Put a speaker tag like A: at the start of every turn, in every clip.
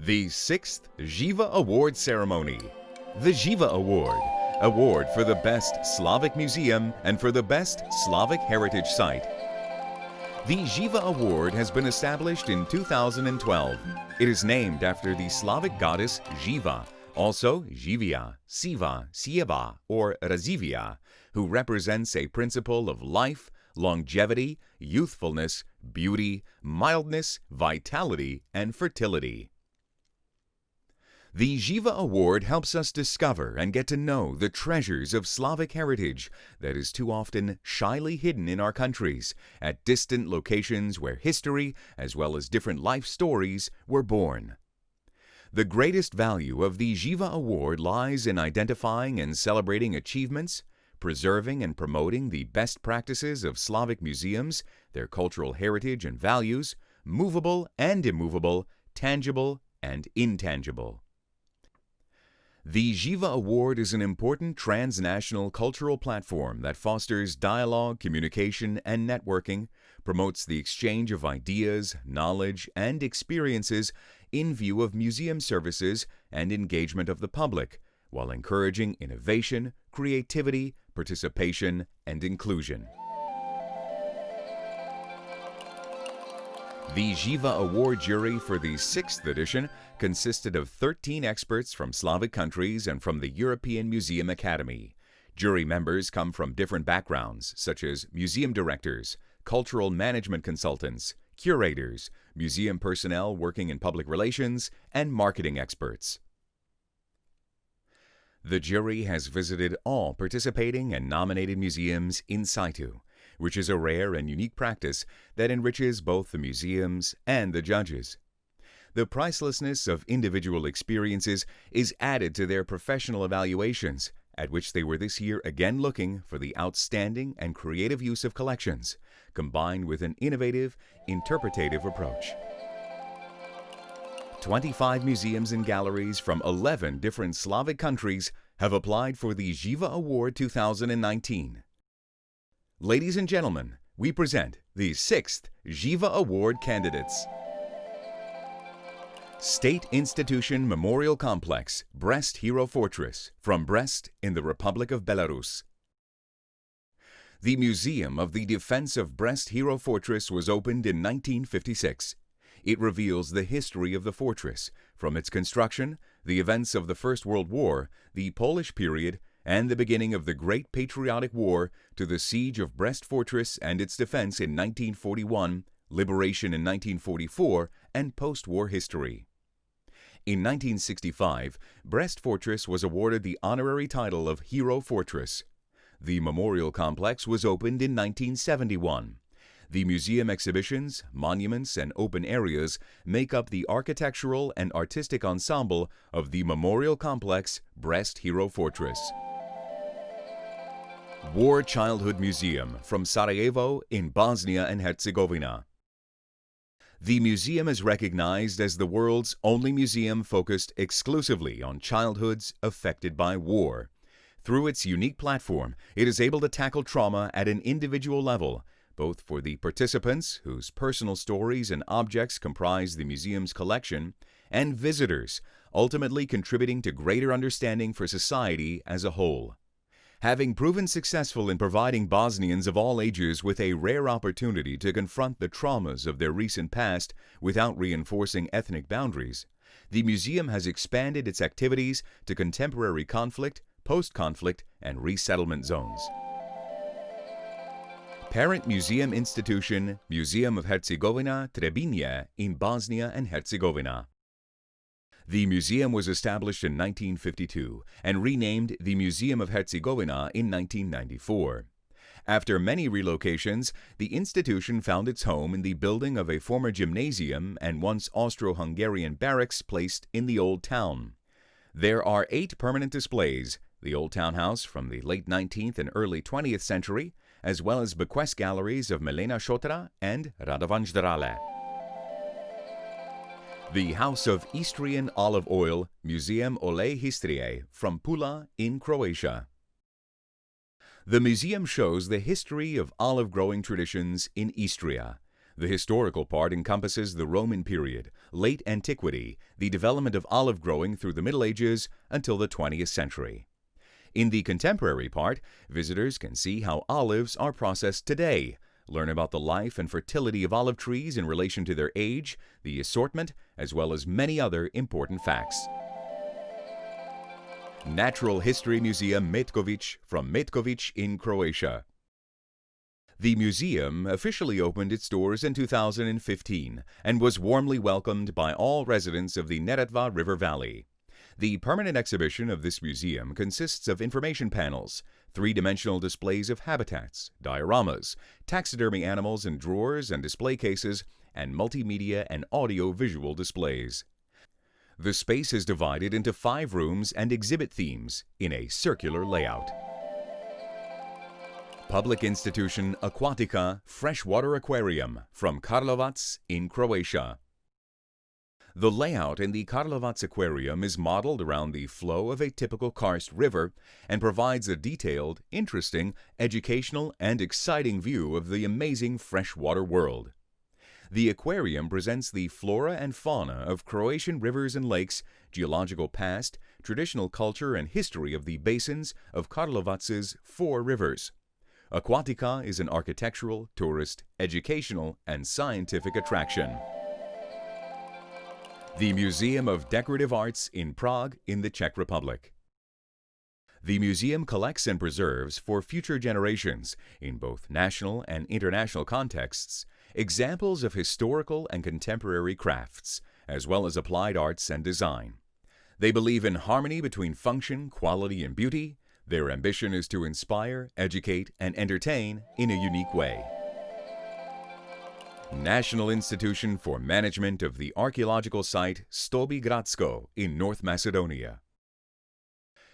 A: The 6th Živa Award Ceremony. The Živa Award for the best Slavic museum and for the best Slavic heritage site. The Živa Award has been established in 2012. It is named after the Slavic goddess Živa, also Živia, Siva, Sieva, or Razivia, who represents a principle of life, longevity, youthfulness, beauty, mildness, vitality, and fertility. The Živa Award helps us discover and get to know the treasures of Slavic heritage that is too often shyly hidden in our countries, at distant locations where history, as well as different life stories, were born. The greatest value of the Živa Award lies in identifying and celebrating achievements, preserving and promoting the best practices of Slavic museums, their cultural heritage and values, movable and immovable, tangible and intangible. The Živa Award is an important transnational cultural platform that fosters dialogue, communication, and networking, promotes the exchange of ideas, knowledge, and experiences in view of museum services and engagement of the public, while encouraging innovation, creativity, participation, and inclusion. The Živa Award jury for the 6th edition consisted of 13 experts from Slavic countries and from the European Museum Academy. Jury members come from different backgrounds, such as museum directors, cultural management consultants, curators, museum personnel working in public relations, and marketing experts. The jury has visited all participating and nominated museums in situ, which is a rare and unique practice that enriches both the museums and the judges. The pricelessness of individual experiences is added to their professional evaluations, at which they were this year again looking for the outstanding and creative use of collections, combined with an innovative, interpretative approach. 25 museums and galleries from 11 different Slavic countries have applied for the Živa Award 2019. Ladies and gentlemen, we present the 6th Živa Award candidates. State Institution Memorial Complex, Brest Hero Fortress, from Brest in the Republic of Belarus. The Museum of the Defense of Brest Hero Fortress was opened in 1956. It reveals the history of the fortress, from its construction, the events of the First World War, the Polish period, and the beginning of the Great Patriotic War to the siege of Brest Fortress and its defense in 1941, liberation in 1944, and post-war history. In 1965, Brest Fortress was awarded the honorary title of Hero Fortress. The memorial complex was opened in 1971. The museum exhibitions, monuments, and open areas make up the architectural and artistic ensemble of the memorial complex Brest Hero Fortress. War Childhood Museum from Sarajevo in Bosnia and Herzegovina. The museum is recognized as the world's only museum focused exclusively on childhoods affected by war. Through its unique platform, it is able to tackle trauma at an individual level, both for the participants, whose personal stories and objects comprise the museum's collection, and visitors, ultimately contributing to greater understanding for society as a whole. Having proven successful in providing Bosnians of all ages with a rare opportunity to confront the traumas of their recent past without reinforcing ethnic boundaries, the museum has expanded its activities to contemporary conflict, post-conflict, and resettlement zones. Parent Museum Institution, Museum of Herzegovina, Trebinje, in Bosnia and Herzegovina. The museum was established in 1952 and renamed the Museum of Herzegovina in 1994. After many relocations, the institution found its home in the building of a former gymnasium and once Austro-Hungarian barracks placed in the Old Town. There are 8 permanent displays, the Old Town House from the late 19th and early 20th century, as well as bequest galleries of Milena Šotra and Radovan Zdrale. The House of Istrian Olive Oil, Museum Olej Histrije, from Pula in Croatia. The museum shows the history of olive growing traditions in Istria. The historical part encompasses the Roman period, late antiquity, the development of olive growing through the Middle Ages until the 20th century. In the contemporary part, visitors can see how olives are processed today, learn about the life and fertility of olive trees in relation to their age, the assortment, as well as many other important facts. Natural History Museum Metković from Metković in Croatia. The museum officially opened its doors in 2015 and was warmly welcomed by all residents of the Neretva River Valley. The permanent exhibition of this museum consists of information panels, three-dimensional displays of habitats, dioramas, taxidermy animals in drawers and display cases, and multimedia and audio-visual displays. The space is divided into 5 rooms and exhibit themes in a circular layout. Public Institution Aquatica Freshwater Aquarium from Karlovac in Croatia. The layout in the Karlovac Aquarium is modeled around the flow of a typical karst river and provides a detailed, interesting, educational, and exciting view of the amazing freshwater world. The aquarium presents the flora and fauna of Croatian rivers and lakes, geological past, traditional culture, and history of the basins of Karlovac's 4 rivers. Aquatica is an architectural, tourist, educational, and scientific attraction. The Museum of Decorative Arts in Prague in the Czech Republic. The museum collects and preserves for future generations, in both national and international contexts, examples of historical and contemporary crafts, as well as applied arts and design. They believe in harmony between function, quality, and beauty. Their ambition is to inspire, educate, and entertain in a unique way. National Institution for Management of the archaeological site Stobi Gradsko in North Macedonia.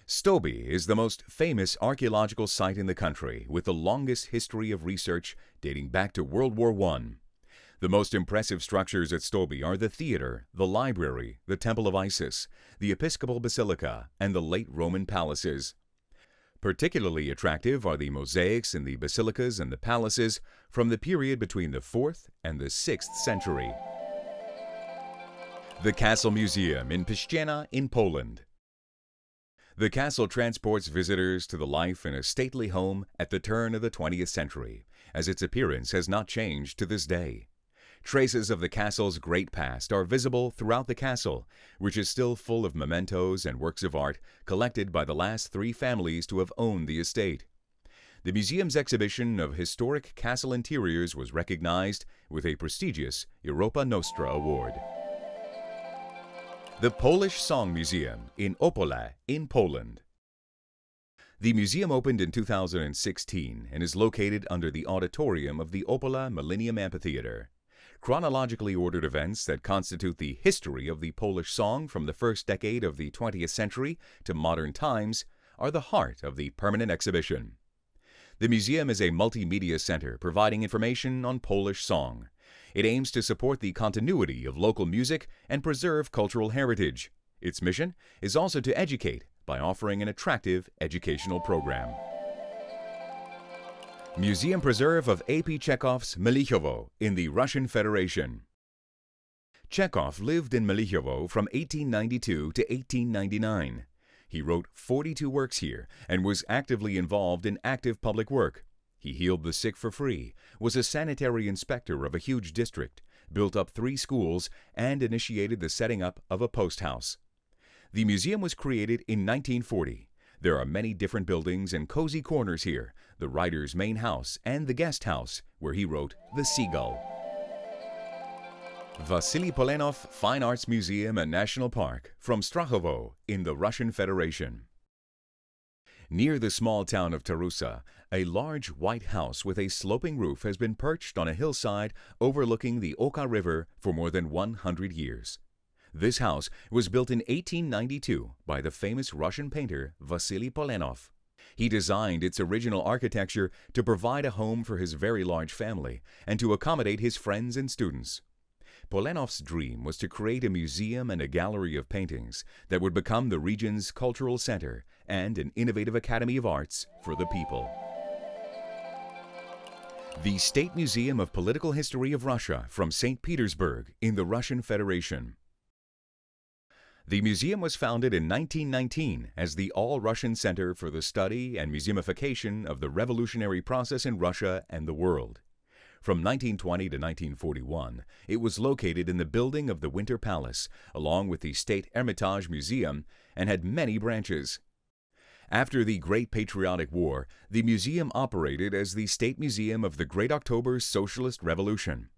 A: Stobi is the most famous archaeological site in the country, with the longest history of research dating back to World War I. The most impressive structures at Stobi are the theater, the library, the Temple of Isis, the Episcopal Basilica, and the late Roman palaces. Particularly attractive are the mosaics in the basilicas and the palaces from the period between the 4th and the 6th century. The Castle Museum in Piszczena in Poland. The castle transports visitors to the life in a stately home at the turn of the 20th century, as its appearance has not changed to this day. Traces of the castle's great past are visible throughout the castle, which is still full of mementos and works of art collected by the last 3 families to have owned the estate. The museum's exhibition of historic castle interiors was recognized with a prestigious Europa Nostra Award. The Polish Song Museum in Opole in Poland. The museum opened in 2016 and is located under the auditorium of the Opole Millennium Amphitheater. Chronologically ordered events that constitute the history of the Polish song from the first decade of the 20th century to modern times are the heart of the permanent exhibition. The museum is a multimedia center providing information on Polish song. It aims to support the continuity of local music and preserve cultural heritage. Its mission is also to educate by offering an attractive educational program. Museum Preserve of A.P. Chekhov's Melichovo in the Russian Federation. Chekhov lived in Melichovo from 1892 to 1899. He wrote 42 works here and was actively involved in active public work. He healed the sick for free, was a sanitary inspector of a huge district, built up 3 schools, and initiated the setting up of a post house. The museum was created in 1940. There are many different buildings and cozy corners here, the writer's main house and the guest house, where he wrote The Seagull. Vasily Polenov Fine Arts Museum and National Park from Strahovo in the Russian Federation. Near the small town of Tarusa, a large white house with a sloping roof has been perched on a hillside overlooking the Oka River for more than 100 years. This house was built in 1892 by the famous Russian painter Vasily Polenov. He designed its original architecture to provide a home for his very large family and to accommodate his friends and students. Polenov's dream was to create a museum and a gallery of paintings that would become the region's cultural center and an innovative academy of arts for the people. The State Museum of Political History of Russia from St. Petersburg in the Russian Federation. The museum was founded in 1919 as the All-Russian Center for the Study and Museumification of the Revolutionary Process in Russia and the World. From 1920 to 1941, it was located in the building of the Winter Palace, along with the State Hermitage Museum, and had many branches. After the Great Patriotic War, the museum operated as the State Museum of the Great October Socialist Revolution.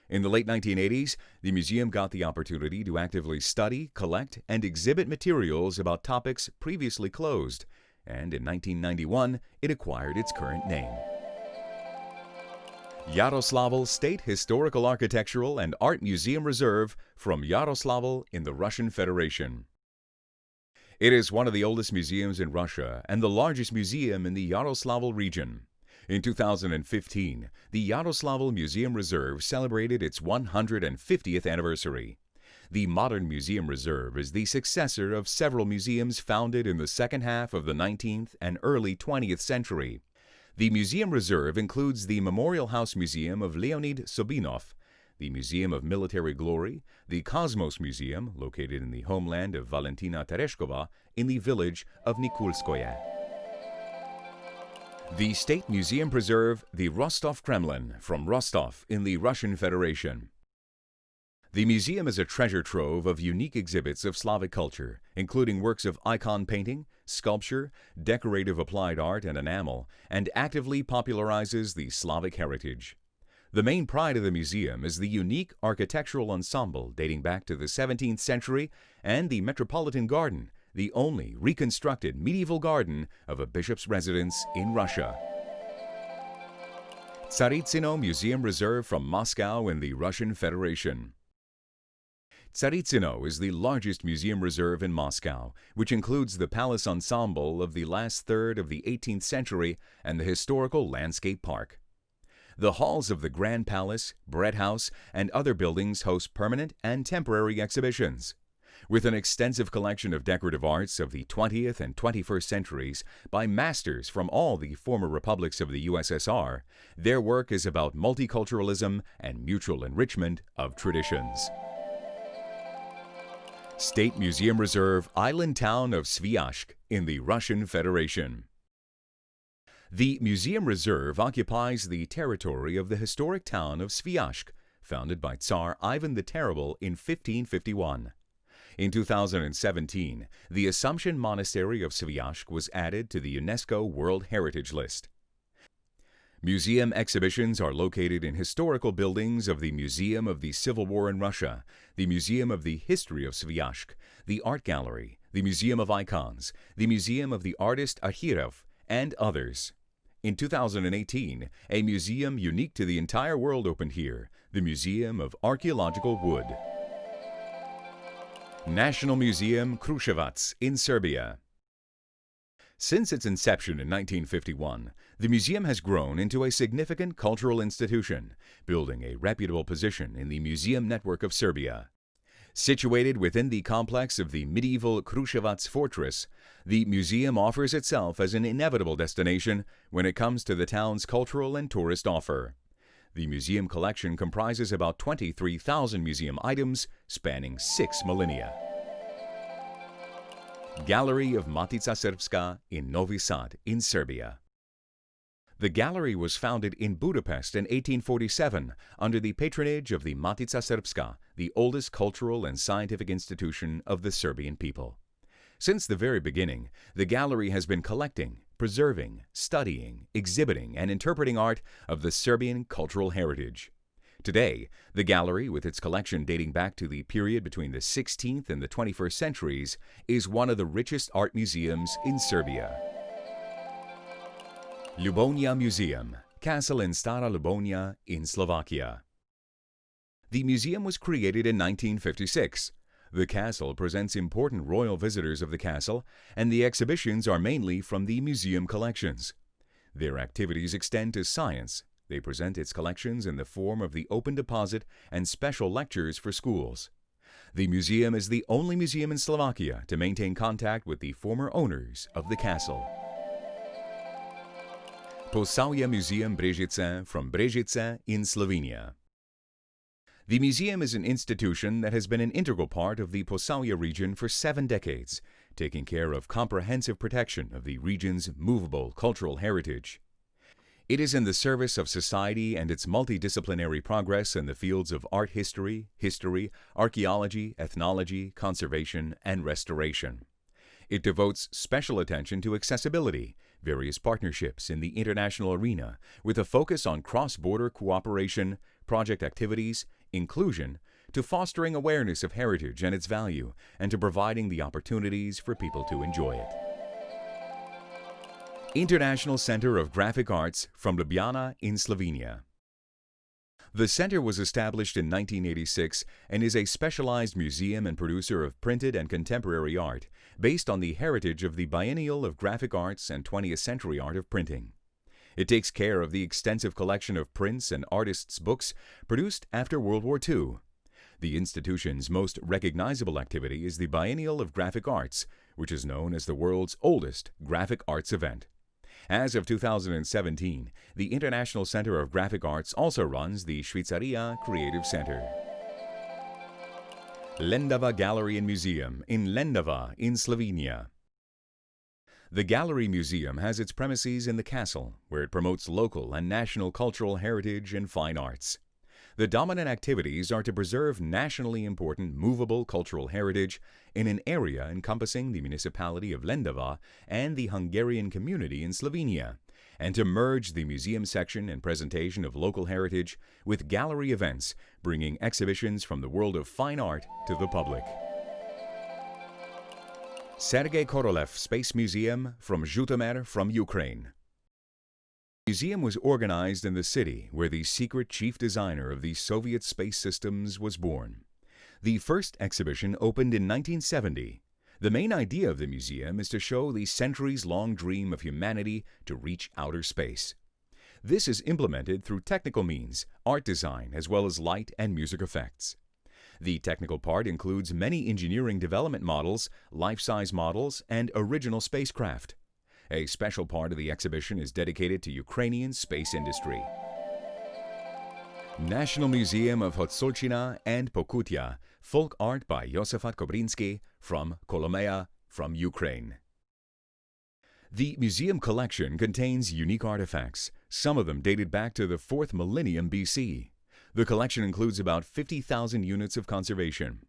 A: In the late 1980s, the museum got the opportunity to actively study, collect, and exhibit materials about topics previously closed, and in 1991, it acquired its current name. Yaroslavl State Historical Architectural and Art Museum Reserve from Yaroslavl in the Russian Federation. It is one of the oldest museums in Russia and the largest museum in the Yaroslavl region. In 2015, the Yaroslavl Museum Reserve celebrated its 150th anniversary. The modern Museum Reserve is the successor of several museums founded in the second half of the 19th and early 20th century. The Museum Reserve includes the Memorial House Museum of Leonid Sobinov, the Museum of Military Glory, the Cosmos Museum, located in the homeland of Valentina Tereshkova, in the village of Nikulskoye. The State Museum Preserve the Rostov Kremlin from Rostov in the Russian Federation. The museum is a treasure trove of unique exhibits of Slavic culture, including works of icon painting, sculpture, decorative applied art, and enamel, and actively popularizes the Slavic heritage. The main pride of the museum is the unique architectural ensemble dating back to the 17th century and the Metropolitan Garden, the only reconstructed medieval garden of a bishop's residence in Russia. Tsaritsino Museum Reserve from Moscow in the Russian Federation. Tsaritsino is the largest museum reserve in Moscow, which includes the palace ensemble of the last third of the 18th century and the historical landscape park. The halls of the Grand Palace, Bread House, and other buildings host permanent and temporary exhibitions. With an extensive collection of decorative arts of the 20th and 21st centuries by masters from all the former republics of the USSR, their work is about multiculturalism and mutual enrichment of traditions. State Museum Reserve Island Town of Sviashk in the Russian Federation. The Museum Reserve occupies the territory of the historic town of Sviashk, founded by Tsar Ivan the Terrible in 1551. In 2017, the Assumption Monastery of Sviashk was added to the UNESCO World Heritage List. Museum exhibitions are located in historical buildings of the Museum of the Civil War in Russia, the Museum of the History of Sviashk, the Art Gallery, the Museum of Icons, the Museum of the Artist Akhirov, and others. In 2018, a museum unique to the entire world opened here, the Museum of Archaeological Wood. National Museum Kruševac in Serbia. Since its inception in 1951, the museum has grown into a significant cultural institution, building a reputable position in the museum network of Serbia. Situated within the complex of the medieval Kruševac fortress, the museum offers itself as an inevitable destination when it comes to the town's cultural and tourist offer. The museum collection comprises about 23,000 museum items spanning 6 millennia. Gallery of Matica Srpska in Novi Sad in Serbia. The gallery was founded in Budapest in 1847 under the patronage of the Matica Srpska, the oldest cultural and scientific institution of the Serbian people. Since the very beginning, the gallery has been collecting, preserving, studying, exhibiting, and interpreting art of the Serbian cultural heritage. Today, the gallery, with its collection dating back to the period between the 16th and the 21st centuries, is one of the richest art museums in Serbia. Ljubovnia Museum, Castle in Stara Ljubovnia in Slovakia. The museum was created in 1956. The castle presents important royal visitors of the castle, and the exhibitions are mainly from the museum collections. Their activities extend to science. They present its collections in the form of the open deposit and special lectures for schools. The museum is the only museum in Slovakia to maintain contact with the former owners of the castle. Posavje Museum Brežice from Brežice in Slovenia. The museum is an institution that has been an integral part of the Posavje region for 7 decades, taking care of comprehensive protection of the region's movable cultural heritage. It is in the service of society and its multidisciplinary progress in the fields of art history, archaeology, ethnology, conservation, and restoration. It devotes special attention to accessibility, various partnerships in the international arena, with a focus on cross-border cooperation, project activities, inclusion, to fostering awareness of heritage and its value, and to providing the opportunities for people to enjoy it. International Center of Graphic Arts from Ljubljana in Slovenia. The center was established in 1986 and is a specialized museum and producer of printed and contemporary art based on the heritage of the biennial of graphic arts and 20th century art of printing. It takes care of the extensive collection of prints and artists' books produced after World War II. The institution's most recognizable activity is the Biennial of Graphic Arts, which is known as the world's oldest graphic arts event. As of 2017, the International Center of Graphic Arts also runs the Švicarija Creative Center. Lendava Gallery and Museum in Lendava in Slovenia. The Gallery Museum has its premises in the castle, where it promotes local and national cultural heritage and fine arts. The dominant activities are to preserve nationally important movable cultural heritage in an area encompassing the municipality of Lendava and the Hungarian community in Slovenia, and to merge the museum section and presentation of local heritage with gallery events, bringing exhibitions from the world of fine art to the public. Sergei Korolev Space Museum from Zhytomyr from Ukraine. The museum was organized in the city where the secret chief designer of the Soviet space systems was born. The first exhibition opened in 1970. The main idea of the museum is to show the centuries-long dream of humanity to reach outer space. This is implemented through technical means, art design, as well as light and music effects. The technical part includes many engineering development models, life-size models, and original spacecraft. A special part of the exhibition is dedicated to Ukrainian space industry. National Museum of Hotsulchina and Pokutya, folk art by Josefat Kobrinsky from Kolomea from Ukraine. The museum collection contains unique artifacts, some of them dated back to the 4th millennium BC. The collection includes about 50,000 units of conservation.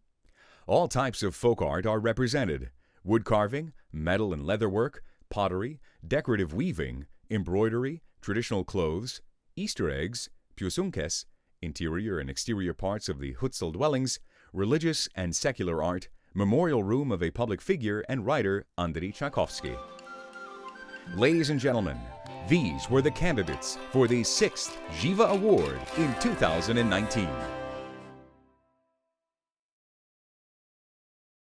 A: All types of folk art are represented: wood carving, metal and leatherwork, pottery, decorative weaving, embroidery, traditional clothes, Easter eggs, piosunkes, interior and exterior parts of the Hutsal dwellings, religious and secular art, memorial room of a public figure and writer Andrei Tchaikovsky. Ladies and gentlemen, these were the candidates for the 6th Živa Award in 2019.